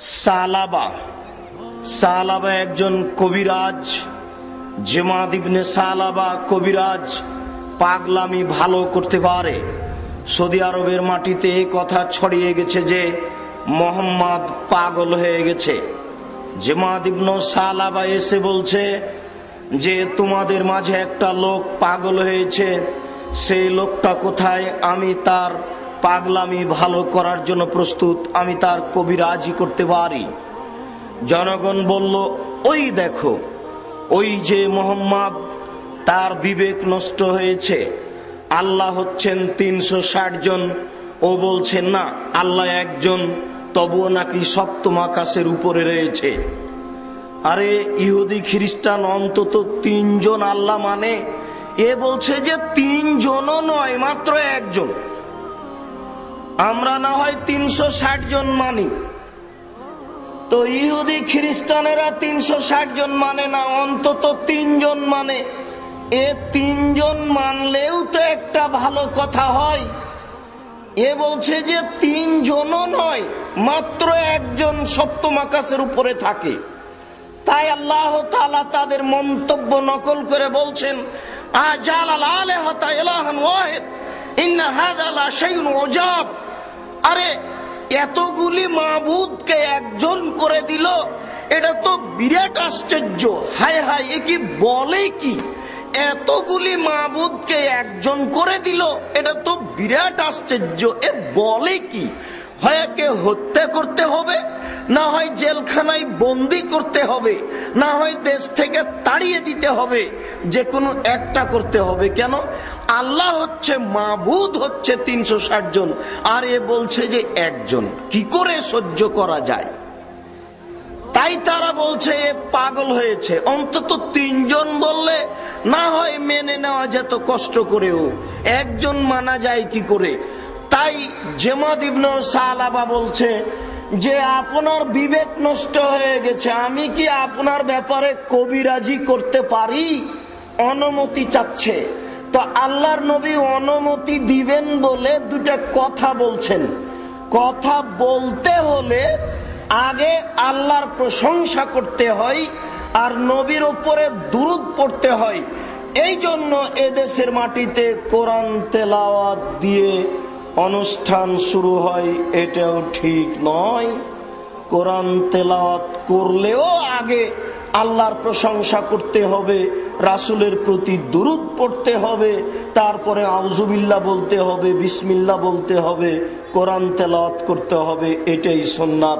সালাবা সালাবা একজন কবিরাজ। জেমাদ ইবনে সালাবা কবিরাজ, পাগলামি ভালো করতে পারে। সৌদি আরবের মাটিতে এই কথা ছড়িয়ে গেছে যে মোহাম্মদ পাগল হয়ে গেছে। জেমাদ ইবনে সালাবা এসে বলছে যে তোমাদের মাঝে একটা লোক পাগল হয়েছে, সেই লোকটা কোথায়? আমি তার পাগলামি ভালো করার জন্য প্রস্তুত, আমি তার কবিরাজি করতে পারি। জনগণ বলল, ওই দেখো, ওই যে মোহাম্মদ, তার বিবেক নষ্ট হয়েছে। আল্লাহ হচ্ছেন 360 জন, ও বলছেন না আল্লাহ একজন, তবুও নাকি সপ্তম আকাশের উপরে রয়েছে। আরে ইহুদি খ্রিস্টান অন্তত 3 জন আল্লাহ মানে, এ বলছে যে 3 জনও নয়, মাত্র একজন। আমরা না হয় 360 জন মানি, তো ইহুদি খ্রিস্টানেরা 360 জন মানে না, অন্তত 3 জন মানে। এ 3 জন মানলেও তো একটা ভালো কথা হয়। এ বলছে যে 3 জনও নয়, মাত্র একজন সপ্তম আকাশের উপরে থাকে। তাই আল্লাহ তাআলা তাদের মন্তব্য নকল করে বলছেন, আজালাল আলিহাতা ইলাহান ওয়াহিদ ইন্না হাযা লা শাইউন উজাব। আরে এতগুলি মাবুদকে একজন করে দিল, এটা তো বিরাট আশ্চর্য। হায় হায়, এ কি বলে কি? এতগুলি মাবুদকে একজন করে দিল, এটা তো বিরাট আশ্চর্য। এ বলে কি? হয় একে হত্যা করতে হবে, না হয় জেলখানায় বন্দি করতে হবে, না হয় দেশ থেকে তাড়িয়ে দিতে হবে, যে কোনো একটা করতে হবে। কেন? আল্লাহ হচ্ছে মাবুদ, হচ্ছে 360 জন, আর এ বলছে যে একজন। কি করে সহ্য করা যায়? তাই তারা বলছে এ পাগল হয়েছে। অন্তত 3 জন বললে না হয় মেনে নেওয়া যেত কষ্ট করেও, একজন মানা যায় কি করে? তাই জেমাদ ইবনে সালাবা বলছে যে আপনার বিবেক নষ্ট হয়ে গেছে, আমি কি আপনার ব্যাপারে কবিরাজি করতে পারি? অনুমতি চাচ্ছে। তো আল্লাহর নবী অনুমতি দিবেন বলে 2টা কথা বলছেন। কথা বলতে হলে আগে আল্লাহর প্রশংসা করতে হয়, আর নবীর উপরে দুরূদ পড়তে হয়। এই জন্য এদেশের মাটিতে কোরআন তেলাওয়াত দিয়ে অনুষ্ঠান শুরু হয়, এটাও ঠিক নয়। কোরআন তেলাওয়াত করলেও আগে আল্লাহর প্রশংসা করতে হবে, রাসূলের প্রতি দুরূদ পড়তে হবে, তারপরে আউযুবিল্লাহ বলতে হবে, বিসমিল্লাহ বলতে হবে, কোরআন তেলাওয়াত করতে হবে। এটাই সুন্নাত।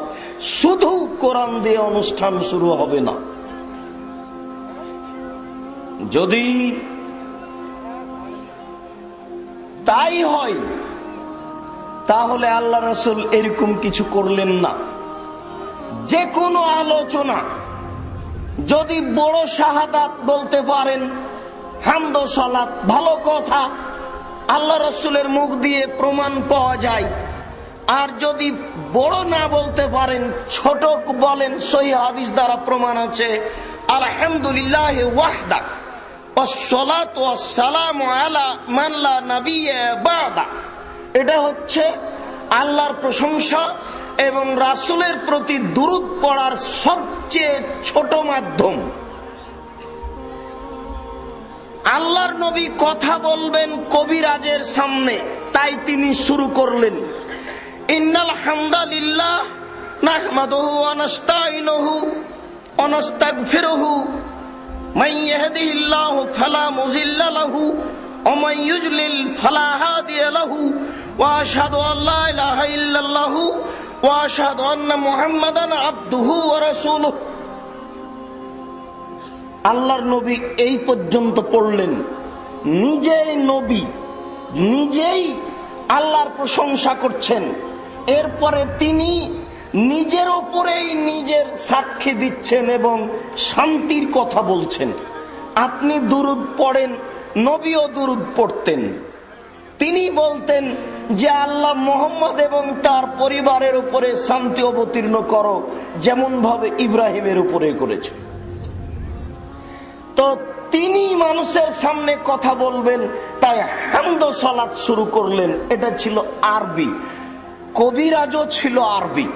শুধু কোরআন দিয়ে অনুষ্ঠান শুরু হবে না। যদি তাই হয় তাহলে আল্লাহ রাসূল এরকম কিছু করলেন না। যে কোনো আলোচনা যদি বড় শাহাদাত বলতে পারেন, হামদ ও সালাত, ভালো কথা, আল্লাহ রাসূলের মুখ দিয়ে প্রমাণ পাওয়া যায়। আর যদি বড় না বলতে পারেন, ছোট বলেন, সহিহ হাদিস দ্বারা প্রমাণ আছে। আলহামদুলিল্লাহ ওয়াহদা ওয়াসসালাতু ওয়াসসালামু আলা মান লা নাবিয়্যা বা'দা। এটা হচ্ছে আল্লাহর প্রশংসা এবং রাসূলের প্রতি দুরূদ পড়ার সবচেয়ে ছোট মাধ্যম। আল্লাহর নবী কথা বলবেন কবিরাজের সামনে, তাই তিনি শুরু করলেন, ইন্নাল হামদালিল্লাহ নাহমাদুহু ওয়া নাস্তাইনুহু ওয়া নাস্তাগফিরুহু মান ইয়াহদিহিল্লাহু ফালা মুযিল্লা লাহু ওয়া মান ইউযলিল ফালা হাদিয়া লাহু ওয়া আশহাদু আল্লা ইলাহা ইল্লাল্লাহু ওয়া আশহাদু আন্না মুহাম্মাদান আবদুহু ওয়া রাসূলুহু। আল্লাহর নবী এই পর্যন্ত পড়লেন। নিজেই নবী, নিজেই আল্লাহর প্রশংসা করছেন। এরপরে তিনি নিজের উপরেই নিজের সাক্ষী দিচ্ছেন এবং শান্তির কথা বলছেন। আপনি দুরূদ পড়েন, নবীও দুরূদ পড়তেন। তিনি বলতেন যে আল্লাহ মুহাম্মদ এবং তার পরিবারের উপরে শান্তি অবতীর্ণ করো, যেমন ভাবে ইব্রাহিমের উপরে করেছে। তো তিনি মানুষের সামনে কথা বলবেন, তাই হামদ ও সালাত শুরু করলেন। এটা ছিল আরবি, কবিরাজও ছিল আরবি।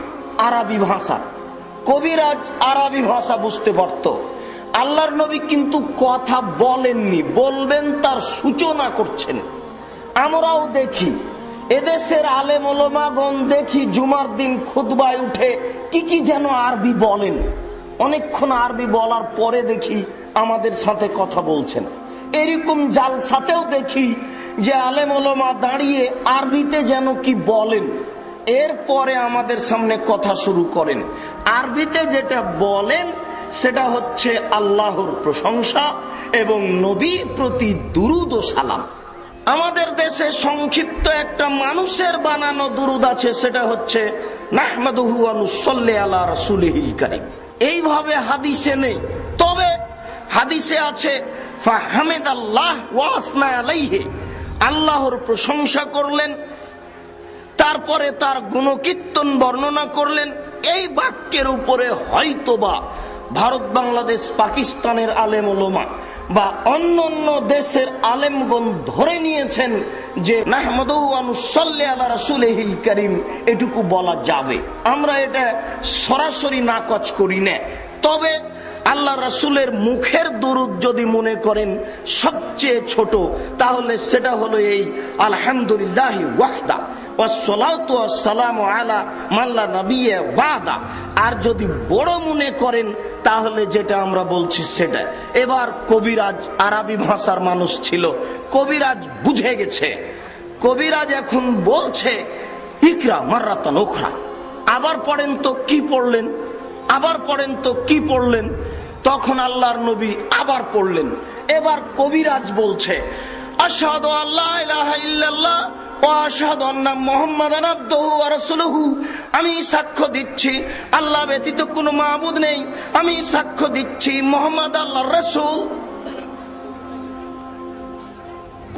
আরবি ভাষা, কবিরাজ আরবি ভাষা বুঝতে পারত। আল্লাহর নবী কিন্তু কথা বলেননি, বলবেন তার সূচনা করছেন। আমরাও দেখি এদেশের আলেম ওলামাগণ দেখি জুমার দিন খুতবায় উঠে কি কি যেন আরবি বলেন, অনেকক্ষণ আরবি বলার পরে দেখি আমাদের সাথে কথা বলছেন। এরকম জালসাতেও দেখি যে আলেম ওলামা দাঁড়িয়ে আরবিতে যেন কি বলেন, এরপরে আমাদের সামনে কথা শুরু করেন। আরবিতে যেটা বলেন সেটা হচ্ছে আল্লাহর প্রশংসা এবং নবী প্রতি দুরুদ ও সালাম। আমাদের দেশে সংক্ষিপ্ত একটা মানুষের বানানো দুরুদ আছে, সেটা হচ্ছে নাহমাদুহু ওয়া নুসাল্লি আলা রাসূলিহিল কারীম। এইভাবে হাদিসে নেই, তবে হাদিসে আছে ফাহামিদাল্লাহ ওয়া আসনা আলাইহি, আল্লাহর প্রশংসা করলেন, তারপরে তার গুণকীর্তন বর্ণনা করলেন। এই বাক্যের উপরে হয়তোবা ভারত, বাংলাদেশ, পাকিস্তানের আলেম ওলামা বা অন্য অন্য দেশের আলেমগণ ধরে নিয়েছেন যে নাহমাদুহু ওয়া নুসাল্লি আলা রাসূলিহিল কারীম এটুকু বলা যাবে। আমরা এটা সরাসরি নাকচ করি না, তবে আল্লাহ রাসূলের মুখের দুরূদ যদি মনে করেন সবচেয়ে ছোট, তাহলে সেটা হলো এই আলহামদুলিল্লাহি ওয়াহদা ওয়াসসালাতু ওয়াসসালামু আলা মান লা নাবিয়্যা বাদা। আর যদি বড় মনে করেন তাহলে যেটা আমরা বলছি সেটা। এবার কবিরাজ আরবি ভাষার মানুষ ছিল, কবিরাজ বুঝে গেছে। কবিরাজ এখন বলছে ইকরা মাররাতান উখরা, আবার পড়েন তো কি পড়লেন, আবার পড়েন তো কি পড়লেন। তখন আল্লাহর নবী আবার পড়লেন। এবার কবিরাজ বলছে আশহাদু আল্লা ইলাহা ইল্লাল্লাহ ওয়া আশহাদু আন্না মুহাম্মাদান আবদুহু ওয়া রাসূলুহু, আমি সাক্ষ্য দিচ্ছি আল্লাহ ব্যতীত কোনো মাবুদ নেই, আমি সাক্ষ্য দিচ্ছি মুহাম্মদ আল্লাহর রাসূল।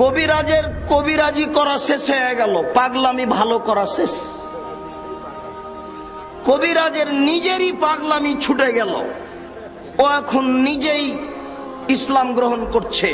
কবিরাজের কবিরাজি করা শেষ হয়ে গেল, পাগলামি ভালো করা শেষ। কবিরাজের নিজেরই পাগলামি ছুটে গেল, ও এখন নিজেই ইসলাম গ্রহণ করছে।